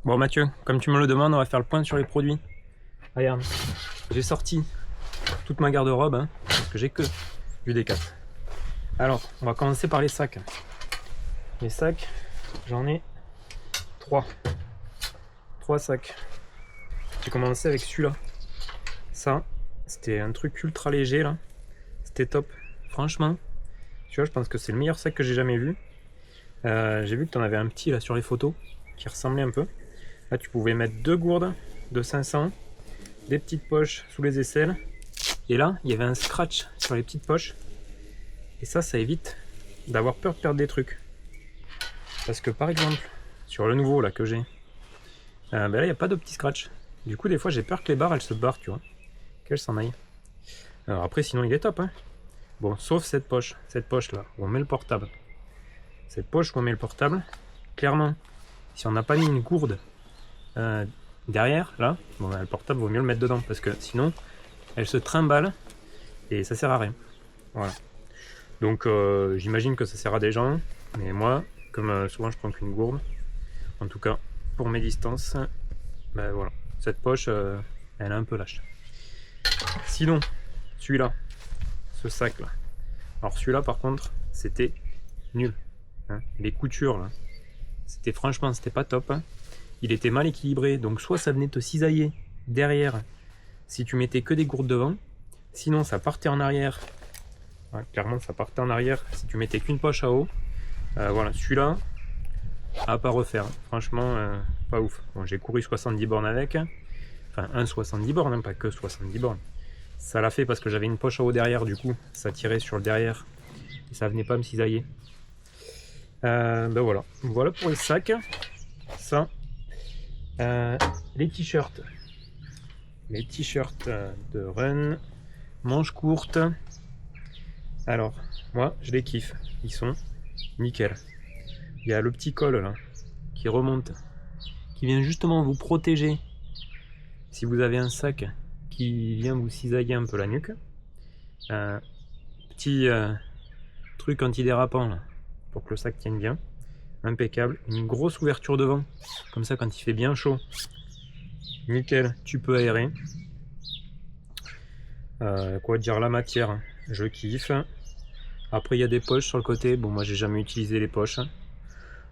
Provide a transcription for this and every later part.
Bon Mathieu, comme tu me le demandes, on va faire le point sur les produits. Regarde, j'ai sorti toute ma garde-robe, hein, parce que j'ai que du Decat. Alors, on va commencer par les sacs. Les sacs, j'en ai 3. 3 sacs. J'ai commencé avec celui-là. Ça, c'était un truc ultra léger là. C'était top. Franchement, tu vois, je pense que c'est le meilleur sac que j'ai jamais vu. J'ai vu que tu en avais un petit là sur les photos qui ressemblait un peu. Là, tu pouvais mettre 2 gourdes de 500, des petites poches sous les aisselles. Et là, il y avait un scratch sur les petites poches. Et ça évite d'avoir peur de perdre des trucs. Parce que par exemple, sur le nouveau là que j'ai, là, il n'y a pas de petit scratch. Du coup, des fois, j'ai peur que les barres, elles se barrent, tu vois. Qu'elles s'en aillent. Alors après, sinon, il est top, hein. Bon, sauf cette poche là, où on met le portable. Cette poche où on met le portable, clairement, si on n'a pas mis une gourde derrière, là, bon, le portable, vaut mieux le mettre dedans, parce que sinon, elle se trimballe, et ça sert à rien. Voilà. Donc, j'imagine que ça sert à des gens, mais moi, comme souvent je prends qu'une gourde, en tout cas, pour mes distances, ben voilà, cette poche, elle est un peu lâche. Sinon, celui-là, ce sac là. Alors celui-là par contre, c'était nul. Hein. Les coutures là, franchement, c'était pas top. Hein. Il était mal équilibré, donc soit ça venait te cisailler derrière si tu mettais que des gourdes devant, sinon ça partait en arrière. Ouais, clairement, ça partait en arrière si tu mettais qu'une poche à eau. Voilà, celui-là, à pas refaire. Franchement, pas ouf. Bon, j'ai couru 70 bornes avec. Enfin, un 70 bornes, hein, pas que 70 bornes. Ça l'a fait parce que j'avais une poche à eau derrière, du coup, ça tirait sur le derrière et ça venait pas me cisailler. Ben voilà. Voilà pour les sacs. Ça. Les t-shirts. Les t-shirts de run, manches courtes. Alors, moi, je les kiffe. Ils sont nickel. Il y a le petit col là qui remonte, qui vient justement vous protéger si vous avez un sac qui vient vous cisailler un peu la nuque. Un petit truc antidérapant là, pour que le sac tienne bien. Impeccable. Une grosse ouverture devant, comme ça quand il fait bien chaud, nickel, tu peux aérer. Quoi dire, la matière, je kiffe. Après il y a des poches sur le côté, bon moi j'ai jamais utilisé les poches.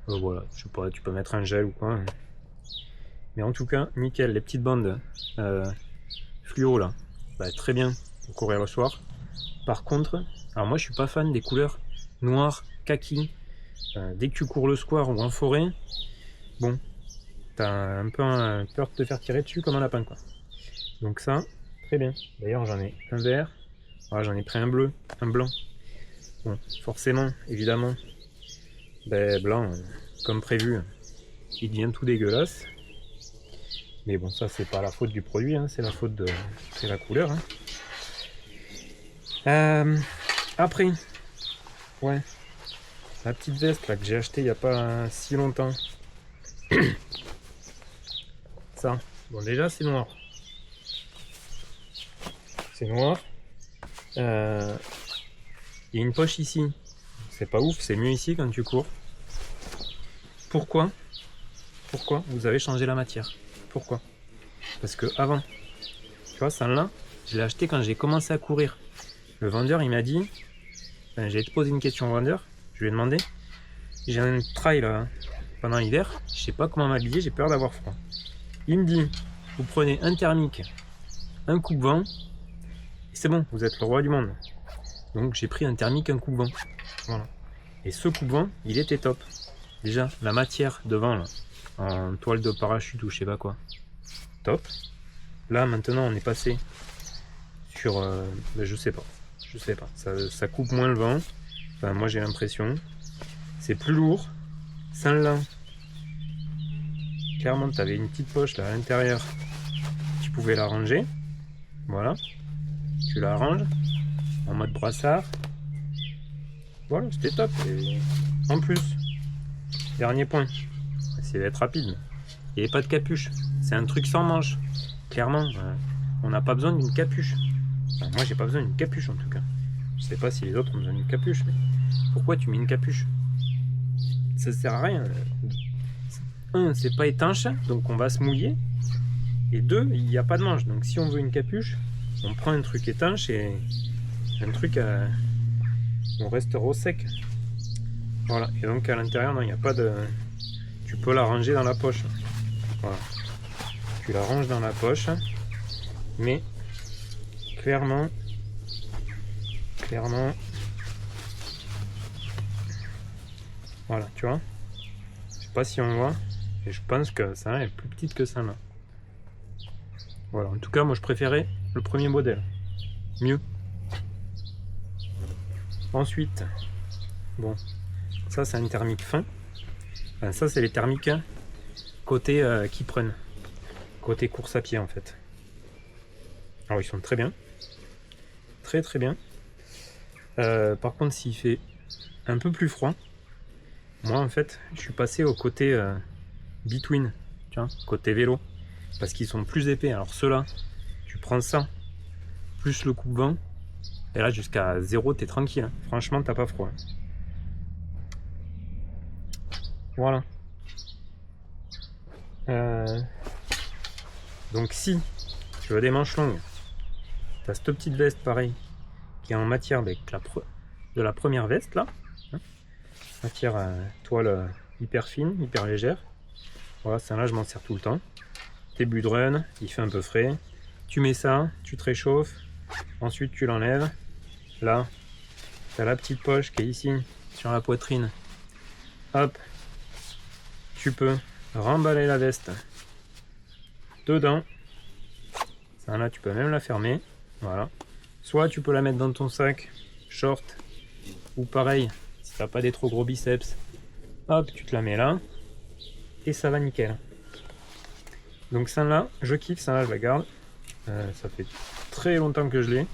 Voilà, je sais pas, tu peux mettre un gel ou quoi. Mais en tout cas, nickel, les petites bandes fluo là, bah, très bien pour courir le soir. Par contre, alors moi je suis pas fan des couleurs noir, kaki. Dès que tu cours le soir ou en forêt, bon, t'as un peu peur de te faire tirer dessus comme un lapin quoi. Donc ça, très bien. D'ailleurs j'en ai un vert, voilà, j'en ai pris un bleu, un blanc. Bon, forcément, évidemment, ben, blanc, comme prévu, il devient tout dégueulasse. Mais bon, ça c'est pas la faute du produit, hein, c'est la faute de, c'est la couleur. Hein. Après, ouais, la petite veste là que j'ai acheté il y a pas si longtemps. Ça, bon déjà c'est noir. C'est noir. Il y a une poche ici. C'est pas ouf, c'est mieux ici quand tu cours. Pourquoi vous avez changé la matière? Pourquoi? Parce que avant, tu vois, celle-là, je l'ai acheté quand j'ai commencé à courir. Le vendeur, il m'a dit, enfin, j'ai posé une question au vendeur, je lui ai demandé, j'ai un trail là, pendant l'hiver, je sais pas comment m'habiller, j'ai peur d'avoir froid. Il me dit, vous prenez un thermique, un coupe-vent, et c'est bon, vous êtes le roi du monde. Donc j'ai pris un thermique, un coupe-vent. Voilà. Et ce coupe-vent, il était top. Déjà, la matière devant, là, en toile de parachute ou je sais pas quoi, top. Là, maintenant, on est passé sur... ben, je sais pas. Ça coupe moins le vent. Enfin, moi, j'ai l'impression. C'est plus lourd. Celle-là, clairement, tu avais une petite poche là à l'intérieur. Tu pouvais la ranger. Voilà. Tu la ranges en mode brassard. Voilà, c'était top. Et en plus, dernier point, c'est d'être rapide. Il n'y avait pas de capuche. C'est un truc sans manche. Clairement, on n'a pas besoin d'une capuche. Enfin, moi, j'ai pas besoin d'une capuche en tout cas. Je sais pas si les autres ont besoin d'une capuche, mais pourquoi tu mets une capuche? Ça sert à rien. un, c'est pas étanche, donc on va se mouiller. Et deux, il n'y a pas de manche. Donc si on veut une capuche, on prend un truc étanche et un truc on restera au sec. Voilà. Et donc à l'intérieur, non, il n'y a pas de... Tu peux la ranger dans la poche. Voilà. Tu la ranges dans la poche. Mais clairement, voilà, tu vois. Je sais pas si on voit. Et je pense que ça est plus petite que ça là. Voilà, en tout cas, moi je préférais le premier modèle. Mieux. Ensuite, bon, ça c'est un thermique fin. Enfin, ça c'est les thermiques côté qui prennent. Côté course à pied en fait. Alors ils sont très bien. Très très bien. Par contre, s'il fait un peu plus froid, moi en fait, je suis passé au côté between, tu vois, côté vélo. Parce qu'ils sont plus épais. Alors ceux-là, tu prends ça, plus le coupe-vent, et là jusqu'à 0, t'es tranquille. Franchement, t'as pas froid. Voilà. Donc si tu veux des manches longues, t'as cette petite veste pareil, qui est en matière avec de la première veste là. Hein, matière toile hyper fine, hyper légère. Voilà, celle-là je m'en sers tout le temps. Début de run, il fait un peu frais. Tu mets ça, tu te réchauffes. Ensuite, tu l'enlèves. Là, tu as la petite poche qui est ici, sur la poitrine. Hop, tu peux remballer la veste dedans. Ça, là, tu peux même la fermer. Voilà. Soit tu peux la mettre dans ton sac, short, ou pareil, si tu n'as pas des trop gros biceps, hop, tu te la mets là. Et ça va nickel. Donc celle-là, je kiffe, celle-là je la garde. Ça fait très longtemps que je l'ai.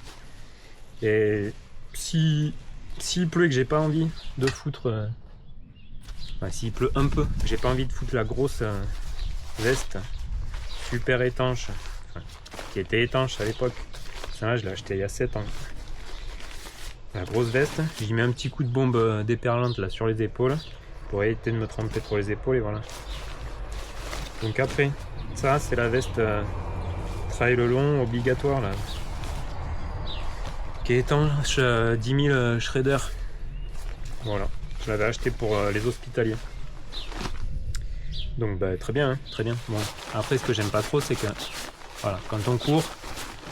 Et s'il pleut et que j'ai pas envie de foutre... s'il pleut un peu, que j'ai pas envie de foutre la grosse veste super étanche, qui était étanche à l'époque. Celle-là je l'ai acheté il y a 7 ans. La grosse veste, j'y mets un petit coup de bombe déperlante là sur les épaules pour éviter de me tremper pour les épaules et voilà. Donc après, ça c'est la veste trail long obligatoire là, qui est étanche 10 000 shredder. Voilà, je l'avais acheté pour les hospitaliers. Donc bah, très bien, hein, très bien. Bon, après ce que j'aime pas trop c'est que voilà, quand on court,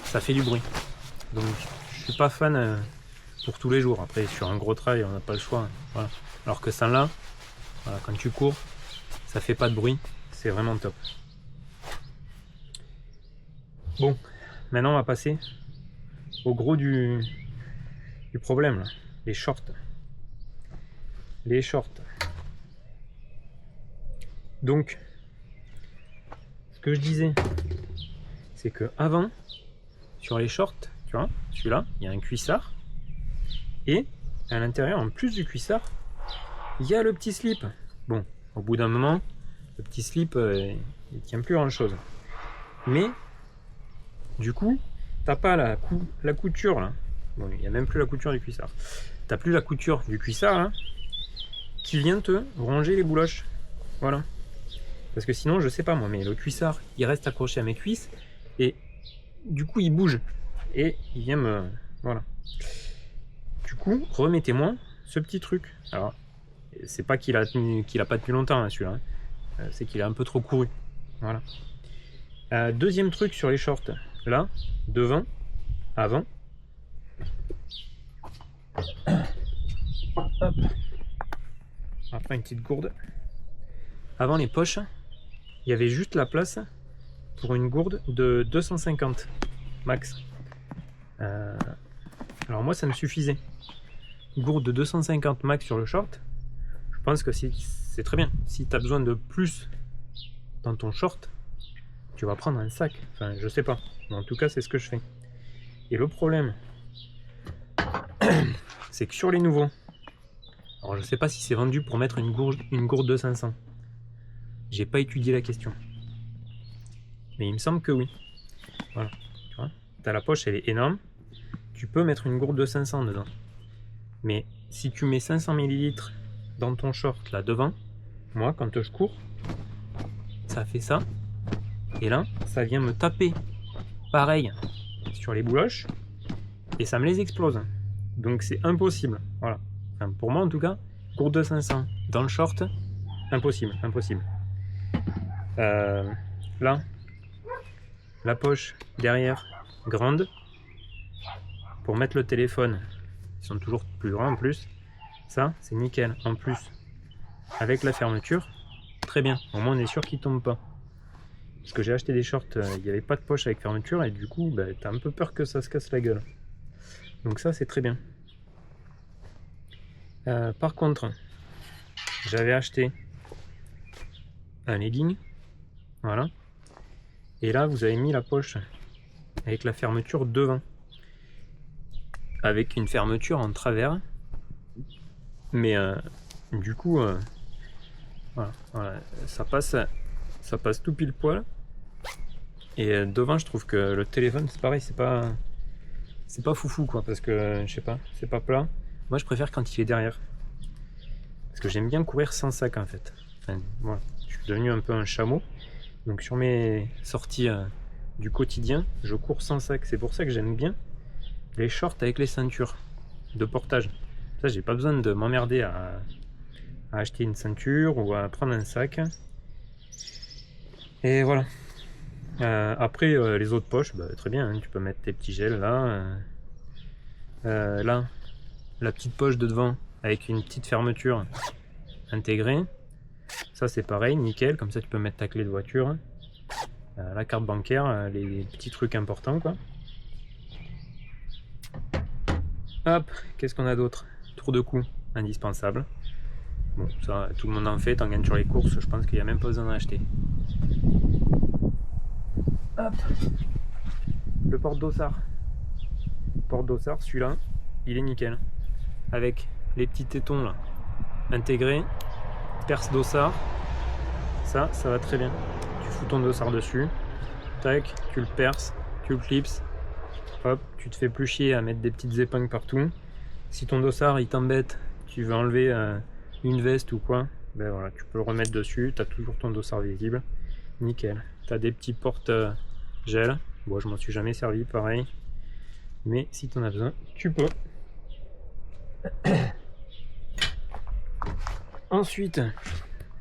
ça fait du bruit. Donc je suis pas fan pour tous les jours. Après sur un gros trail on n'a pas le choix. Hein, voilà. Alors que celle-là, voilà, quand tu cours, ça fait pas de bruit. C'est vraiment top. Bon, maintenant on va passer au gros du problème, là. Les shorts. Les shorts. Donc, ce que je disais, c'est que avant, sur les shorts, tu vois, celui-là, il y a un cuissard. Et à l'intérieur, en plus du cuissard, il y a le petit slip. Bon, au bout d'un moment, le petit slip, il tient plus grand chose. Mais, du coup, t'as pas la couture là. Bon, il n'y a même plus la couture du cuissard. T'as plus la couture du cuissard là, qui vient te ronger les bouloches. Voilà. Parce que sinon, je sais pas moi, mais le cuissard, il reste accroché à mes cuisses. Et du coup, il bouge. Et il vient me... Voilà. Du coup, remettez-moi ce petit truc. Alors, c'est pas qu'il a pas tenu longtemps hein, celui-là. Hein. C'est qu'il a un peu trop couru. Voilà. Deuxième truc sur les shorts. Là, devant, avant. Hop. Après une petite gourde. Avant les poches, il y avait juste la place pour une gourde de 250 max. Alors moi ça me suffisait. Gourde de 250 max sur le short. Je pense que c'est très bien. Si tu as besoin de plus dans ton short, tu vas prendre un sac. Enfin je sais pas. Mais en tout cas c'est ce que je fais. Et le problème, c'est que sur les nouveaux, alors je sais pas si c'est vendu pour mettre une gourde de 500. J'ai pas étudié la question. Mais il me semble que oui. Voilà. Tu vois, t'as la poche, elle est énorme. Tu peux mettre une gourde de 500 dedans. Mais si tu mets 500 ml dans ton short là devant, moi quand je cours, ça fait ça. Et là, ça vient me taper pareil sur les bouloches et ça me les explose. Donc c'est impossible. Voilà. Enfin, pour moi en tout cas, gourde de 500 dans le short, impossible, impossible. Là, la poche derrière, grande. Pour mettre le téléphone, ils sont toujours plus grands en plus. Ça, c'est nickel. En plus, avec la fermeture, très bien. Au moins, on est sûr qu'ils ne tombent pas. Parce que j'ai acheté des shorts, il n'y avait pas de poche avec fermeture et du coup, bah, tu as un peu peur que ça se casse la gueule. Donc ça, c'est très bien. Par contre, j'avais acheté un legging. Voilà. Et là, vous avez mis la poche avec la fermeture devant. Avec une fermeture en travers. Mais du coup, voilà, ça passe tout pile poil. Et devant, je trouve que le téléphone, c'est pareil, c'est pas foufou quoi, parce que je sais pas, c'est pas plat. Moi, je préfère quand il est derrière, parce que j'aime bien courir sans sac en fait. Enfin, voilà, je suis devenu un peu un chameau. Donc sur mes sorties du quotidien, je cours sans sac. C'est pour ça que j'aime bien les shorts avec les ceintures de portage. Ça, j'ai pas besoin de m'emmerder à acheter une ceinture ou à prendre un sac. Et voilà. Après, les autres poches, bah, très bien, hein, tu peux mettre tes petits gels là. Là, la petite poche de devant avec une petite fermeture intégrée. Ça, c'est pareil, nickel. Comme ça, tu peux mettre ta clé de voiture, la carte bancaire, les petits trucs importants, quoi. Hop, qu'est-ce qu'on a d'autre? Tour de cou, indispensable. Bon, ça, tout le monde en fait, t'en gagnes sur les courses, je pense qu'il n'y a même pas besoin d'en acheter. Hop, le porte-dossard. Porte-dossard, celui-là, il est nickel. Avec les petits tétons là, intégrés, perce dossard. Ça va très bien. Tu fous ton dossard dessus, tac, tu le perces, tu le clipses. Hop, tu te fais plus chier à mettre des petites épingles partout. Si ton dossard il t'embête, tu veux enlever une veste ou quoi, ben voilà, tu peux le remettre dessus, tu as toujours ton dossard visible. Nickel. Tu as des petits porte gel. Bon, je m'en suis jamais servi, pareil. Mais si tu en as besoin, tu peux. Ensuite,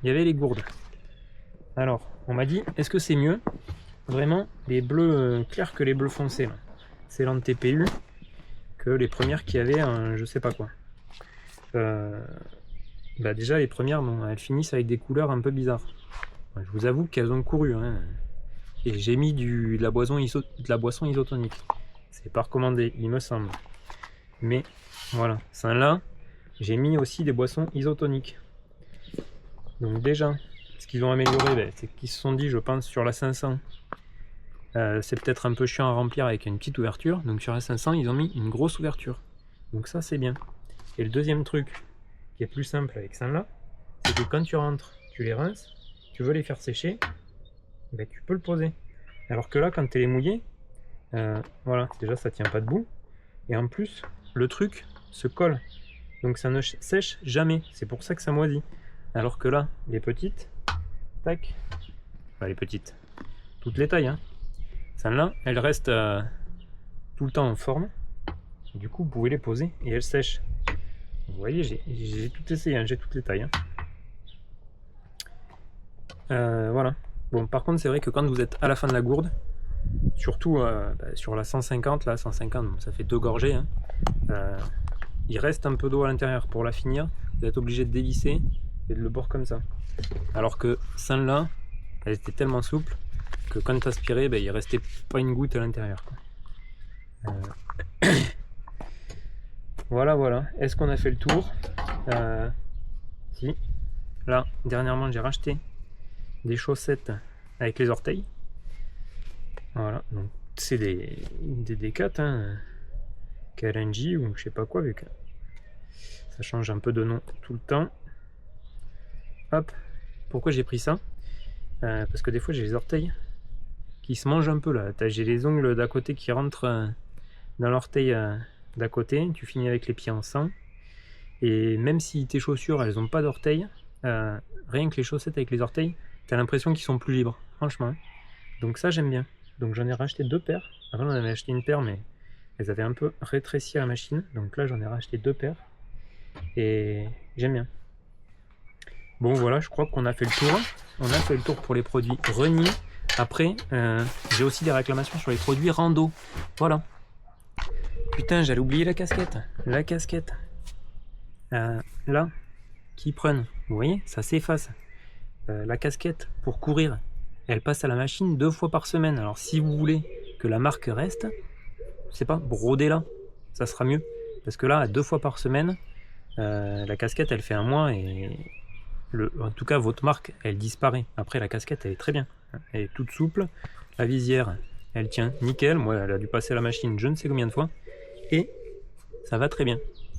il y avait les gourdes. Alors, on m'a dit, est-ce que c'est mieux vraiment les bleus clairs que les bleus foncés là, Ceylan TPU, que les premières qui avaient un je sais pas quoi. Bah déjà les premières, bon, elles finissent avec des couleurs un peu bizarres. Je vous avoue qu'elles ont couru, hein. Et j'ai mis de la boisson isotonique. C'est pas recommandé, il me semble. Mais voilà, celle-là, j'ai mis aussi des boissons isotoniques. Donc déjà, ce qu'ils ont amélioré, ben, c'est qu'ils se sont dit, je pense, sur la 500, c'est peut-être un peu chiant à remplir avec une petite ouverture. Donc sur la 500, ils ont mis une grosse ouverture. Donc ça, c'est bien. Et le deuxième truc, qui est plus simple avec celle-là, c'est que quand tu rentres, tu les rinces, tu veux les faire sécher, ben, tu peux le poser. Alors que là, quand tu les mouillé, voilà, déjà ça tient pas debout. Et en plus, le truc se colle. Donc ça ne sèche jamais. C'est pour ça que ça moisit. Alors que là, les petites, tac, enfin, les petites, toutes les tailles, hein. Celles-là, elles restent tout le temps en forme. Du coup, vous pouvez les poser et elles sèchent. Vous voyez, j'ai tout essayé, hein, j'ai toutes les tailles, hein. Voilà. Bon, par contre, c'est vrai que quand vous êtes à la fin de la gourde, surtout sur la 150, là, 150, bon, ça fait 2 gorgées, hein, il reste un peu d'eau à l'intérieur. Pour la finir, vous êtes obligé de dévisser et de le boire comme ça. Alors que celle-là, elle était tellement souple que quand tu aspirais, ben, il restait pas une goutte à l'intérieur. Voilà. Est-ce qu'on a fait le tour? Si. Là, dernièrement, j'ai racheté des chaussettes avec les orteils. Voilà, donc c'est des Decat, hein, KLNJ ou je sais pas quoi, vu que ça change un peu de nom tout le temps. Hop, pourquoi j'ai pris ça? Parce que des fois j'ai les orteils qui se mangent un peu là. J'ai les ongles d'à côté qui rentrent dans l'orteil d'à côté. Tu finis avec les pieds en sang. Et même si tes chaussures elles ont pas d'orteils, rien que les chaussettes avec les orteils, T'as l'impression qu'ils sont plus libres, franchement. Donc ça, j'aime bien. Donc j'en ai racheté 2 paires. Avant, j'en avais acheté une paire, mais elles avaient un peu rétréci la machine. Donc là, j'en ai racheté 2 paires. Et j'aime bien. Bon, voilà, je crois qu'on a fait le tour. On a fait le tour pour les produits Renier. Après, j'ai aussi des réclamations sur les produits Rando. Voilà. Putain, j'allais oublier la casquette. La casquette. Là, qui prennent. Vous voyez, ça s'efface. La casquette pour courir, elle passe à la machine 2 fois par semaine. Alors si vous voulez que la marque reste, je sais pas, brodez-la. Ça sera mieux. Parce que là, 2 fois par semaine, la casquette, elle fait 1 mois et... en tout cas, votre marque, elle disparaît. Après, la casquette, elle est très bien. Elle est toute souple. La visière, elle tient nickel. Moi, elle a dû passer à la machine je ne sais combien de fois. Et ça va très bien.